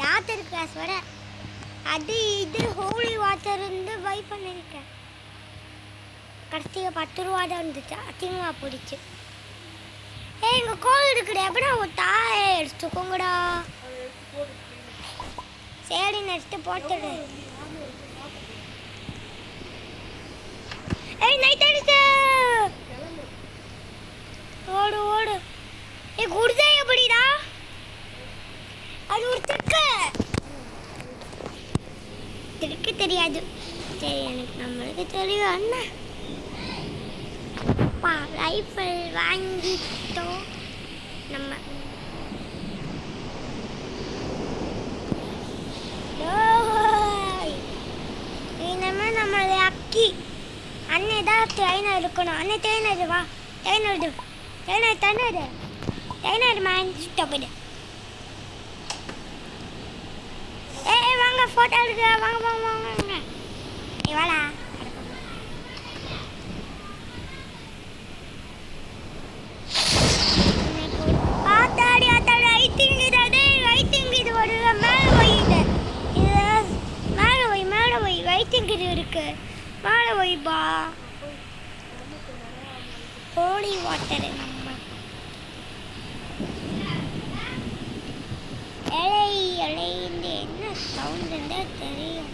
Doctor class வர அது இது ஹோலி வாட்டர் இருந்து பை பண்ணியிருக்கேன். கடைசியாக 10 ரூபா தான் இருந்துச்சு, அதிகமாக போயிடுச்சு. எங்கள் கோல் இருக்குடா, எப்படா ஒரு தாயை எடுத்துக்கோங்கடா. சரி எடுத்து போட்டுடு. நைட் அடிச்சு ஓடு ஓடு. குருதா எப்படிடா? அது ஒரு திருக்கு தெரியாது. சரி எனக்கு நம்மளுக்கு தெரியும் அண்ணா. ரைஃபிள் வாங்கிட்டோம் நம்ம. இனிமே நம்மளை அக்கி அண்ணன் ஏதாவது ட்ரெயினர் இருக்கணும். அண்ணன் ட்ரெயினர் வா, ட்ரெயினர் மேன் ஸ்டாப்பிடு. வாங்க ஃபோட்டோ எடுக்க, வாங்க வாங்க வாங்க. வாடா. ஆத்தாடி ஆத்தாடி ஐத்திங் இது ஒரு மேலே போயிட்டு மேலே போய் வைத்திங் இது இருக்கு. மேலே போய்பா ஹோலி வாட்டர். நம்ம இலைந்து என்ன சவுண்டுன்னு தெரியும்.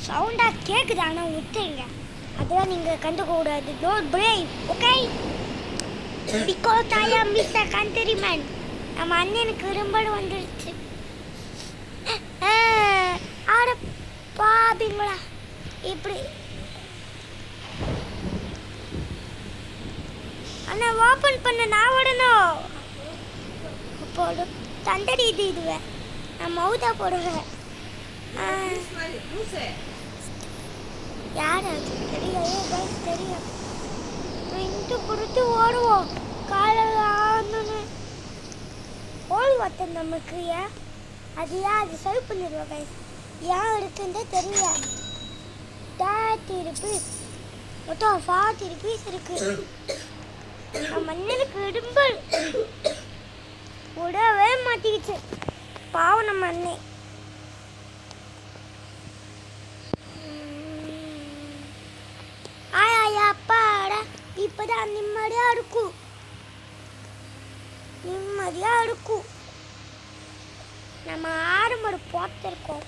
சவுண்டாக கேட்குது, ஆனால் விட்டுருங்க. அதெல்லாம் நீங்கள் கண்டுக்கூடாது. Don't brave, okay? Because I am mister countrymen. நம்ம அண்ணனுக்கு விரும்பல் வந்துடுச்சு. ஆட பாபிங்களா இப்படி அண்ணா ஓப்பன் பண்ண நான் விடணும். போடு தண்டடி இதுவே நான் மவுதா போடுவேன். யார் அது தெரியும், தெரியும். இன்ட்டு கொடுத்து ஓடுவோம். காலையில் ஆடணுன்னு ஓடி வாட்டர் நமக்கு ஏன் அது அது சரி பண்ணிடுவோம். கைஸ் ஏன் இருக்குன்னு தெரியல. 30 rupees மொத்தம் 40 rupees இருக்கு. மண்ணனுக்கு இடும்பல் விடவே மாட்டிக்கிச்சு. பாவம் நம்ம அண்ணே. ஆயா அப்பாடா இப்பதான் நிம்மதியா இருக்கும். நம்ம 6 மணி போட்டிருக்கோம்.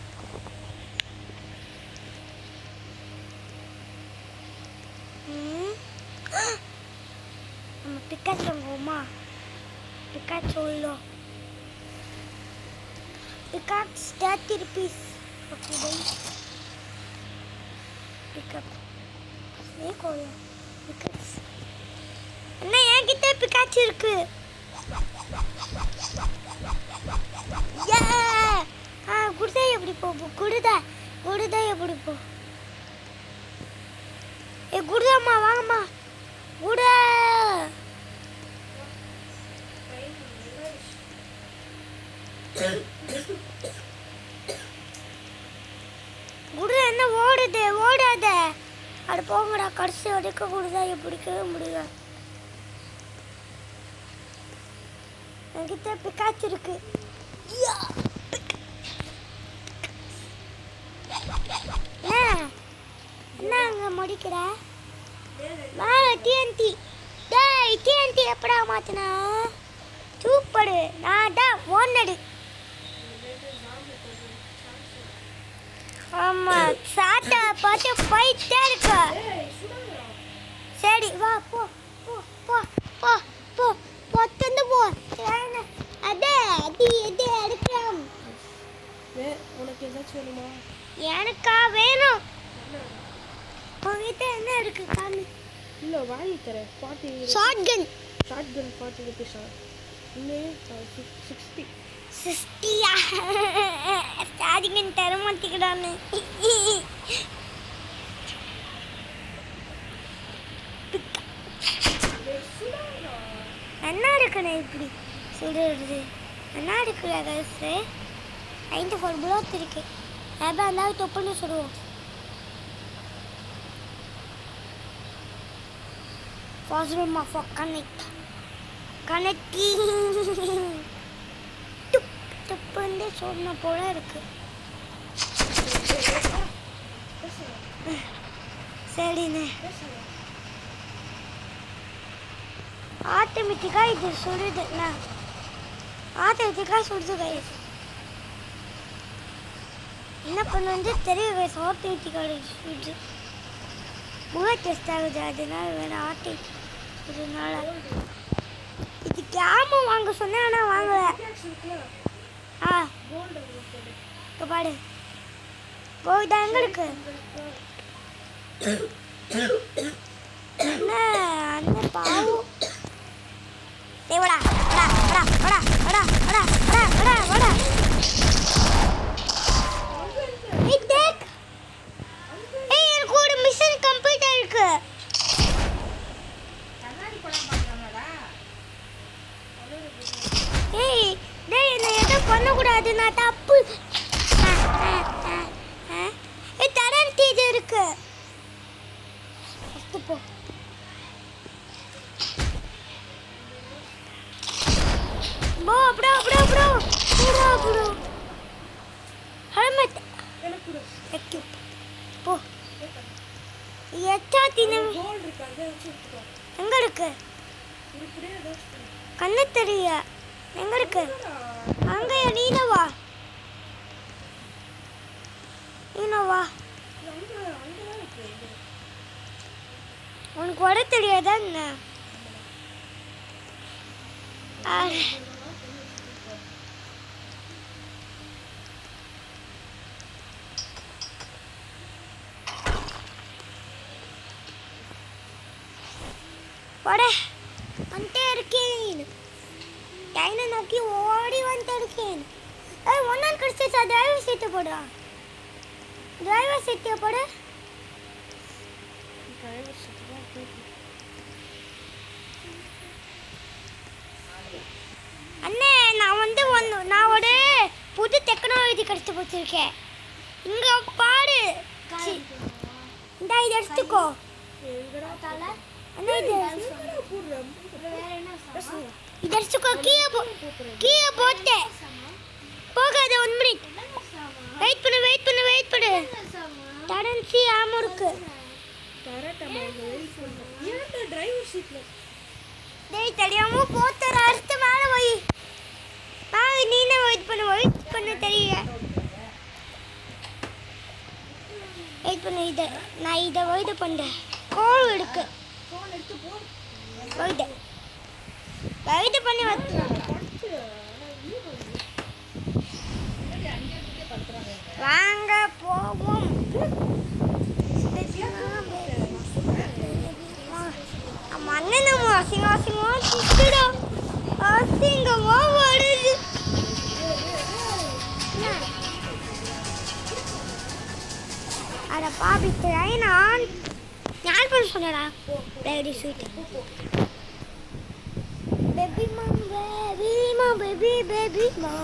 நம்ம பிக்காச்சு வாங்குவோமா? பிக்காச்சு உள்ளோ Pikachu 30 rupees. Okay bye Pikachu Pikachu. அண்ணா என்கிட்ட பிக்காச்சு இருக்கு. குடுதா எப்படி போ? குடுதா எப்படி போ? குடுதாம்மா வாங்கம்மா. குடா குடுதா என்ன ஓடாத. அது போங்கடா. கடைசி வரைக்கும் குடுதா பிடிக்கவே முடியல. என்கிட்ட பிக்காச்சு இருக்கு. என்ன அங்க முடிக்கிற? டிஎன்டி எப்படா மாத்தினா? சூப்பரு. நான் தான் ஓனடு. ஆமா சாட்டா பார்த்து போயிட்டே இருக்க. சரி வா போ போ போ போ போ பொத்தந்து போ. அதே அடி எது எடுக்கலாம். உனக்கு ஏதாச்சும் வேணுமா? எனக்கா வேணும். உங்ககிட்ட என்ன இருக்கு காமி? இல்லை வாங்கி தரேன். 40 ஷாட்கன் 40 rupees. இன்னும் 60 ஷாட்கன் தர மாட்டேங்கிறானு. என்ன இருக்குண்ணே இப்படி சுடுறது? என்ன இருக்குல்ல கல்ஸு 94 புலோத் இருக்கு. எப்போ இருந்தாலும் தொப்புன்னு சுடுவோம். Possible for connecting. Tup tup and so போடணும் போல இருக்கு. சரிண்ணே. ஆட்டோமேட்டிக்காக இது சுடுதுண்ணா. ஆட்டோமேட்டிக்காக சுடுது கைஸ். என்ன பண்ணுறது தெரியும் கைஸ். ஆட்டோமேட்டிக்காக சுடுது. புல்லட் டெஸ்ட் ஆகுது, அதனால வேணாம். ஆட்டோ சுடுறதுனால இது கேமரா வாங்க சொன்னேன், ஆனால் வாங்கலை. ஆ இங்கே பாடு. கோவிதா எங்கே இருக்கு? என்ன அண்ணன் பாவம். தேவடா வடா வடா வடா வடா வடா வடா வடா வடா. ஏய் எனக்கு ஒரு மிஷன் கம்ப்ளீட் ஆயிருக்கு. ஏய் டேய் என்ன எதுவும் பண்ணக்கூடாது, நான் தப்பு. தரன் தீது இருக்கு. போ போ bro bro bro bro bro helmet எனக்கு போ. எச்சா தின எங்க இருக்கு? கண்ணு தெரிய எங்க இருக்கு? அங்க நீனவா நீனவா உனக்கு வர தெரியாதா என்ன? வட வந்துட்டே இருக்கேன். டைனை நோக்கி ஓடி வந்துட்டு இருக்கேன். ஒன்றால் கிடச்சிச்சா? டிரைவர் சீட்டை போடுறா. டிரைவர் சீட்டை போடு. அண்ணே நான் ஒரு புது டெக்னாலஜி கடிச்சு போச்சிருக்கேன். இங்க பாரு. இந்த இதை எடுத்துக்கோ. அண்ணா இது எடுத்துக்கோ. கீழே போட்டு போகாத. 1 மினிட் வெயிட் பண்ணு. தரன்சி ஆமாம் இருக்கு. டேய் தெரியாம போத்தற அடுத்து மேல வை. நீனே வெயிட் பண்ண தெரியல. வெயிட் பண்ணு. நான் இதை வெயிட் பண்ணுறேன். கோல் இருக்கு. வெயிட் பண்ணி வாங்க போவோம். அண்ணன் அசிங்கமா வருது. அட பாபித்துறை நான் யார் பண்ண சொன்னடா? வெரி ஸ்வீட் பேபி மா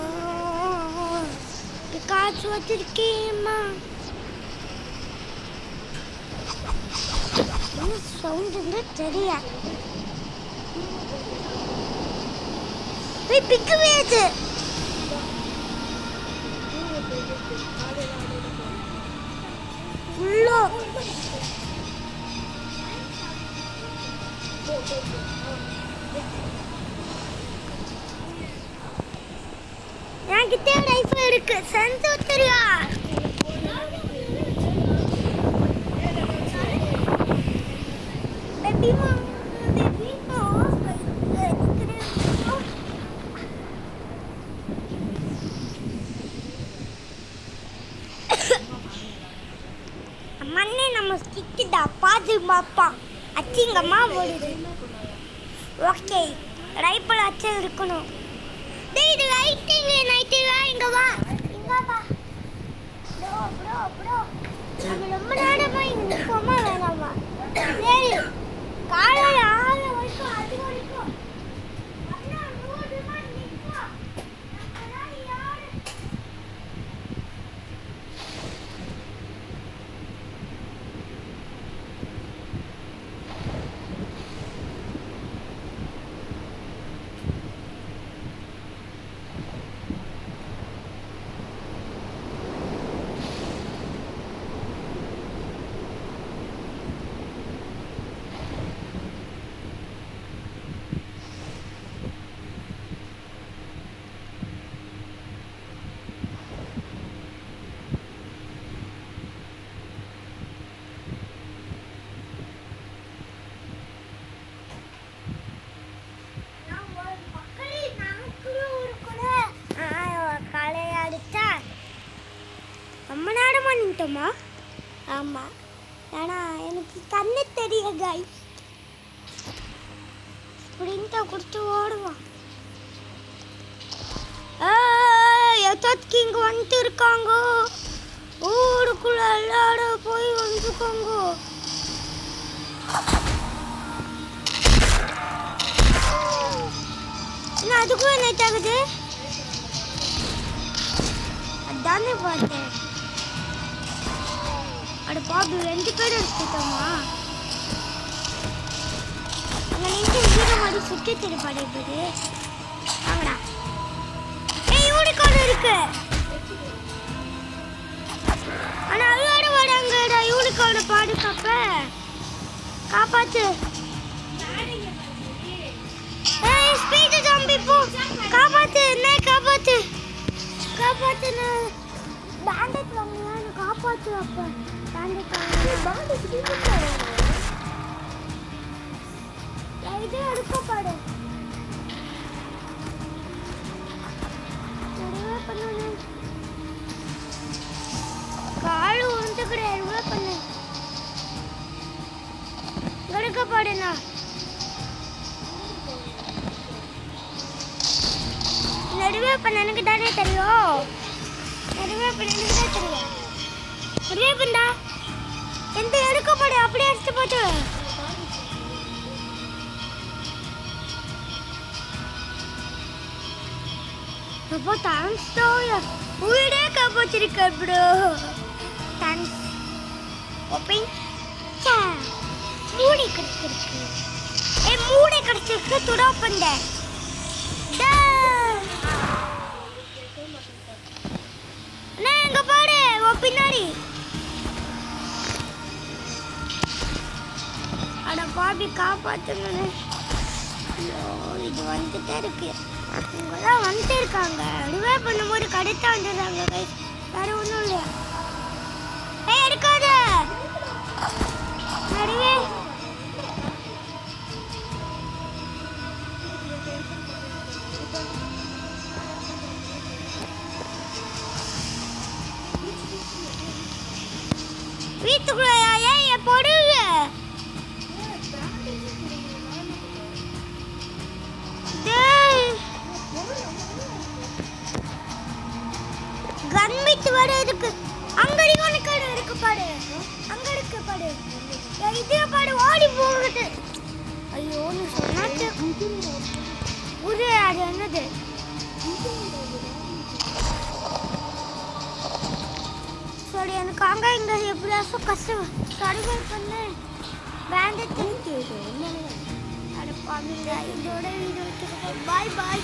காசு வச்சிருக்கேம்மா. சவுண்ட் தெரியா? பிக்கு வேது ஃபுல்லோ. என்கிட்ட ரைஃபிள் இருக்கு. சென்சர் தெரியா? மண்ணே நம்ம கிட்டுதா பாது மாப்பா அச்சிங்கம்மா ஓடுது. ஓகே ரைஃபிள் அச்சம் இருக்கணும். டேய் இது லைட்டிங் நைட்டிங் இங்க வா. ப்ரோ நம்ம ரொம்ப நேரமா இங்க நிற்கோமா வேணாமா? சரி காலையில் 6 வரைக்கும் அது வரைக்கும் ஓட்டமா? ஆமாம், ஏன்னா எனக்கு கண்ணு தெரிய கைஸ். ஸ்ப்ரிண்ட்டை கொடுத்து ஓடுவான். எத்தாத்துக்கு இங்கே வந்துட்டு இருக்காங்க. ஊருக்குள்ள எல்லாரும் போய் வந்துக்கோங்க. என்ன அதுக்கும் என்ன ஆகுது? அதானே பார்த்தேன். அட பாபு 2 பேர் எடுத்துட்டோமா? அங்கே நின்று வீடு மாதிரி சுற்றி திருப்பாடு இருக்குது. வாங்கடா. யூனிகார்ன் இருக்கு. ஆனா அதோட வராங்கடா. யூனிகார்னை பாதுகாப்ப காப்பாத்து. ஏய் ஸ்பீட் ஜாம்பி போ. காப்பாத்து. என்ன காப்பாத்து. காப்பாத்து. பேண்டேஜ் வாங்குங்க. காப்பாத்து. அப்ப பேண்டேஜ் வாங்குங்க. பேண்டேஜ் தீந்துட்டா. இது எடுக்க பாடு. காலு உந்துக்கிற எருவ பண்ணு. எடுக்க பாடுனா நடுவே பண்ண எனக்கு தானே தெரியும். நடுவே பண்ண எனக்கு தான் தெரியும். நடுவே பண்ணா எந்த எடுக்க பாடு அப்படியே அடிச்சு போட்டு. அப்போ தேங்க்ஸ் தோயா. உயிரே காப்பாற்றிருக்க ப்ரோ. தேங்க்ஸ். ஓப்பன் சா மூடி கிடச்சிருக்கு. மூடி கிடச்சிருக்கு. துடா பண்ண எங்க பாடு பின்னாடி. அட பாபி காப்பாத்துங்க. இது வந்துட்டே இருக்கு. இவங்கெல்லாம் வந்துட்டு இருக்காங்க. ரிவே பண்ணும்போது கடைத்தா வந்துடுறாங்க கைஸ். வேற ஒன்றும் இல்லையா? எடுக்காத நடுவே. வீட்டுக்குள்ள ஏன் பொடுங்க? கன்மிட் வர இருக்கு. அங்கடி ஒன்னுக்காடு இருக்கு பாடு. அங்க இருக்கு பாடு. இதே பாடு ஓடி போகுது. ஐயோ நீ சொன்னாச்சு. உரு அது என்னது? சரி எனக்கு அங்க இங்க எப்படியாச்சும் கஷ்டம் சர்வை பண்ணு. பேண்டேஜ் திணிச்சு. அட பாருங்க இதோட வீடியோ பாய் பாய்.